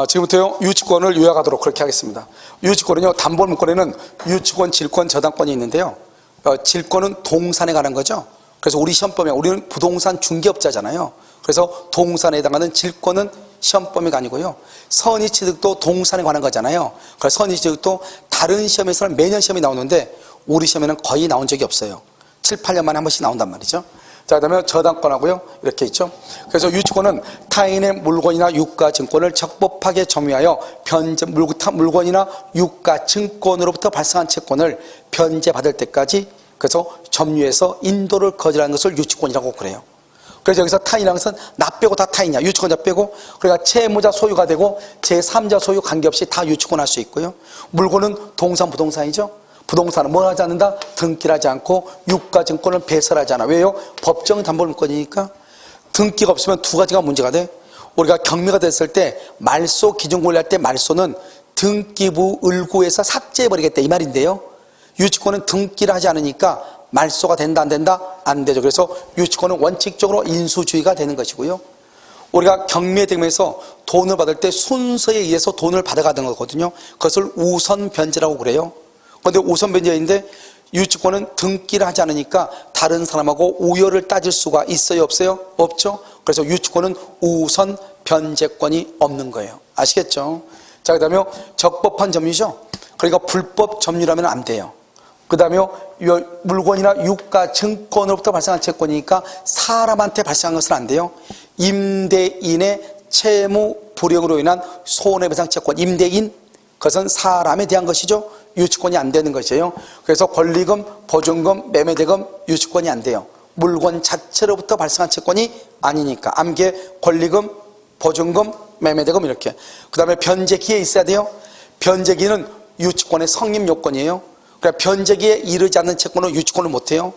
지금부터요, 유치권을 요약하도록 그렇게 하겠습니다. 유치권은요, 담보물권에는 유치권, 질권, 저당권이 있는데요. 질권은 동산에 관한 거죠. 그래서 우리 시험 범위, 우리는 부동산 중개업자잖아요. 그래서 동산에 해당하는 질권은 시험 범위가 아니고요. 선의취득도 동산에 관한 거잖아요. 그래서 선의취득도 다른 시험에서는 매년 시험이 나오는데 우리 시험에는 거의 나온 적이 없어요. 7, 8년 만에 한 번씩 나온단 말이죠. 자, 그 다음에 저당권하고요, 이렇게 있죠. 그래서 유치권은 타인의 물건이나 유가 증권을 적법하게 점유하여 물건이나 유가 증권으로부터 발생한 채권을 변제받을 때까지, 그래서 점유해서 인도를 거절하는 것을 유치권이라고 그래요. 그래서 여기서 타인이라는 것은 나 빼고 다 타인이야. 유치권자 빼고. 그러니까 채무자 소유가 되고 제3자 소유 관계없이 다 유치권 할 수 있고요. 물건은 동산, 부동산이죠. 부동산은 뭘 하지 않는다? 등기를 하지 않고 유가증권을 배설하지 않아. 왜요? 법정 담보물권이니까. 등기가 없으면 두 가지가 문제가 돼. 우리가 경매가 됐을 때 말소 기준 권리할 때 말소는 등기부 을구에서 삭제해버리겠다 이 말인데요. 유치권은 등기를 하지 않으니까 말소가 된다 안 된다? 안 되죠. 그래서 유치권은 원칙적으로 인수주의가 되는 것이고요. 우리가 경매대금에서 돈을 받을 때 순서에 의해서 돈을 받아가는 거거든요. 그것을 우선 변제라고 그래요. 그런데 우선 변제인데 유치권은 등기를 하지 않으니까 다른 사람하고 우열을 따질 수가 있어요, 없어요? 없죠. 그래서 유치권은 우선 변제권이 없는 거예요. 아시겠죠? 자, 그 다음에 적법한 점유죠. 그러니까 불법 점유라면 안 돼요. 그 다음에 물건이나 유가 증권으로부터 발생한 채권이니까 사람한테 발생한 것은 안 돼요. 임대인의 채무 불이행으로 인한 손해배상 채권, 임대인, 그것은 사람에 대한 것이죠. 유치권이 안 되는 것이에요. 그래서 권리금, 보증금, 매매대금, 유치권이 안 돼요. 물건 자체로부터 발생한 채권이 아니니까. 암기에 권리금, 보증금, 매매대금 이렇게. 그 다음에 변제기에 있어야 돼요. 변제기는 유치권의 성립 요건이에요. 그러니까 변제기에 이르지 않는 채권은 유치권을 못해요.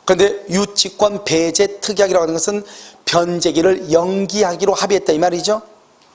그런데 유치권 배제 특약이라고 하는 것은 변제기를 연기하기로 합의했다 이 말이죠.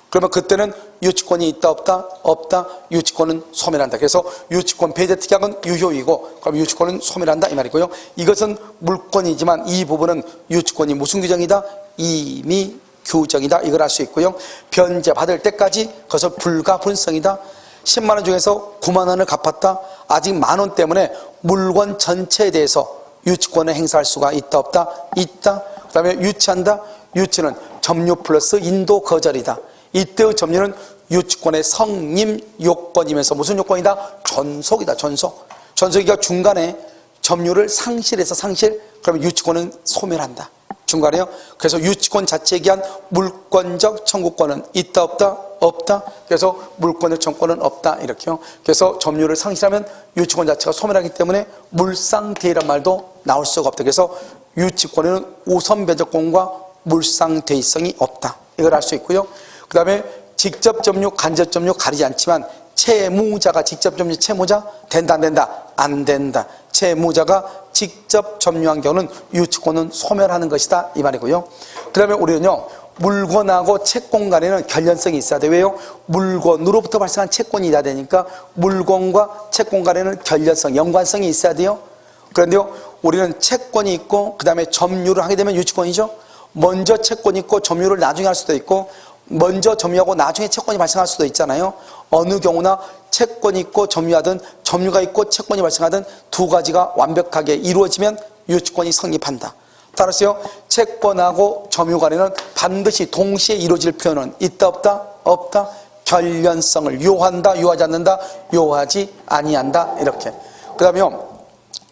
그러면 그때는 유치권이 있다 없다? 없다. 유치권은 소멸한다. 그래서 유치권 배제 특약은 유효이고 그럼 유치권은 소멸한다 이 말이고요. 이것은 물권이지만 이 부분은 유치권이 무슨 규정이다? 임의 규정이다. 이걸 알 수 있고요. 변제 받을 때까지 그것을 불가분성이다. 10만 원 중에서 9만 원을 갚았다. 아직 만 원 때문에 물건 전체에 대해서 유치권을 행사할 수가 있다 없다? 있다. 그 다음에 유치한다. 유치는 점유 플러스 인도 거절이다. 이때의 점유는 유치권의 성립 요건이면서 무슨 요건이다? 존속이다. 존속. 존속이가 중간에 점유를 상실해서 상실, 그러면 유치권은 소멸한다. 중간에요. 그래서 유치권 자체에 기한 물권적 청구권은 있다 없다? 없다. 그래서 물권적 청구권은 없다. 이렇게요. 그래서 점유를 상실하면 유치권 자체가 소멸하기 때문에 물상대의란 말도 나올 수가 없다. 그래서 유치권에는 우선 변제권과 물상대의성이 없다. 이걸 알 수 있고요. 그 다음에 직접 점유, 간접 점유 가리지 않지만 채무자가 직접 점유, 채무자 된다 안 된다? 안 된다. 채무자가 직접 점유한 경우는 유치권은 소멸하는 것이다 이 말이고요. 그 다음에 우리는요, 물건하고 채권 간에는 결연성이 있어야 돼요. 왜요? 물건으로부터 발생한 채권이 있어야 되니까 물건과 채권 간에는 결연성, 연관성이 있어야 돼요. 그런데요, 우리는 채권이 있고 그 다음에 점유를 하게 되면 유치권이죠. 먼저 채권이 있고 점유를 나중에 할 수도 있고 먼저 점유하고 나중에 채권이 발생할 수도 있잖아요. 어느 경우나 채권이 있고 점유하든 점유가 있고 채권이 발생하든 두 가지가 완벽하게 이루어지면 유치권이 성립한다. 따라서요, 채권하고 점유 간에는 반드시 동시에 이루어질 표현은 있다 없다? 없다. 결연성을 요한다, 요하지 않는다, 요하지 아니한다. 이렇게. 그 다음에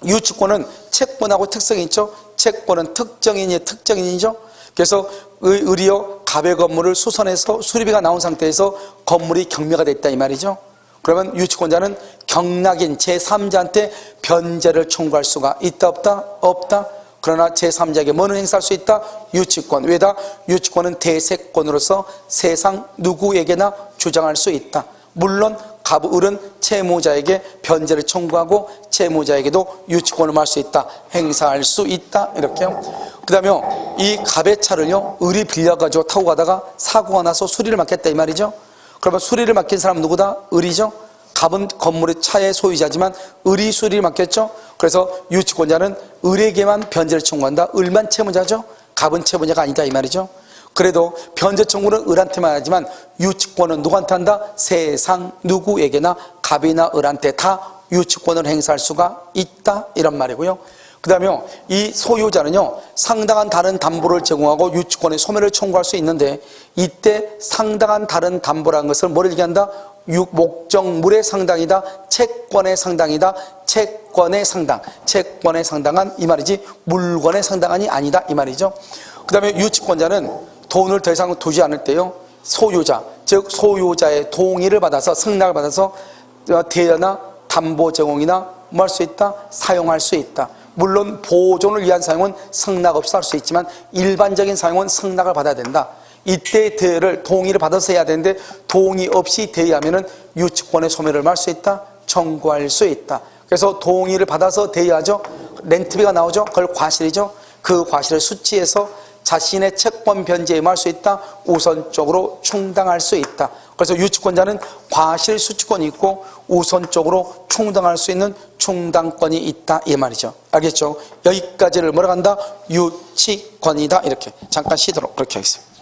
유치권은 채권하고 특성이 있죠. 채권은 특정인이죠. 그래서 의리여 갑의 건물을 수선해서 수리비가 나온 상태에서 건물이 경매가 됐다 이 말이죠. 그러면 유치권자는 경락인 제3자한테 변제를 청구할 수가 있다 없다? 없다. 그러나 제3자에게 뭐는 행사할 수 있다? 유치권. 왜다? 유치권은 대세권으로서 세상 누구에게나 주장할 수 있다. 물론 갑을은 채무자에게 변제를 청구하고 채무자에게도 유치권을 할 수 있다. 행사할 수 있다. 이렇게요. 그 다음에 이 갑의 차를요, 을이 빌려가지고 타고 가다가 사고가 나서 수리를 맡겠다 이 말이죠. 그러면 수리를 맡긴 사람은 누구다? 을이죠. 갑은 건물의 차의 소유자지만 을이 수리를 맡겼죠. 그래서 유치권자는 을에게만 변제를 청구한다. 을만 채무자죠. 갑은 채무자가 아니다 이 말이죠. 그래도 변제 청구는 을한테만 하지만 유치권은 누구한테 한다? 세상 누구에게나 갑이나 을한테 다 유치권을 행사할 수가 있다 이런 말이고요. 그 다음에 이 소유자는요 상당한 다른 담보를 제공하고 유치권의 소멸을 청구할 수 있는데, 이때 상당한 다른 담보라는 것을 뭐를 얘기한다? 목적물의 상당이다, 채권의 상당이다, 채권의 상당, 채권의 상당한 이 말이지 물건의 상당한이 아니다 이 말이죠. 그 다음에 유치권자는 돈을 더 이상 두지 않을 때요 소유자, 즉 소유자의 동의를 받아서 승낙을 받아서 대여나 담보 제공이나 뭐 할 수 있다? 사용할 수 있다. 물론 보존을 위한 사용은 승낙 없이 할 수 있지만 일반적인 사용은 승낙을 받아야 된다. 이때 대여를 동의를 받아서 해야 되는데 동의 없이 대여하면은 유치권의 소멸을 할 수 있다, 청구할 수 있다. 그래서 동의를 받아서 대여하죠. 렌트비가 나오죠. 그걸 과실이죠. 그 과실을 수취해서 자신의 채권 변제에 임할 수 있다, 우선적으로 충당할 수 있다. 그래서 유치권자는 과실 수취권이 있고 우선적으로 충당할 수 있는 충당권이 있다 이 말이죠. 알겠죠? 여기까지를 뭐라고 한다? 유치권이다. 이렇게 잠깐 쉬도록 그렇게 하겠습니다.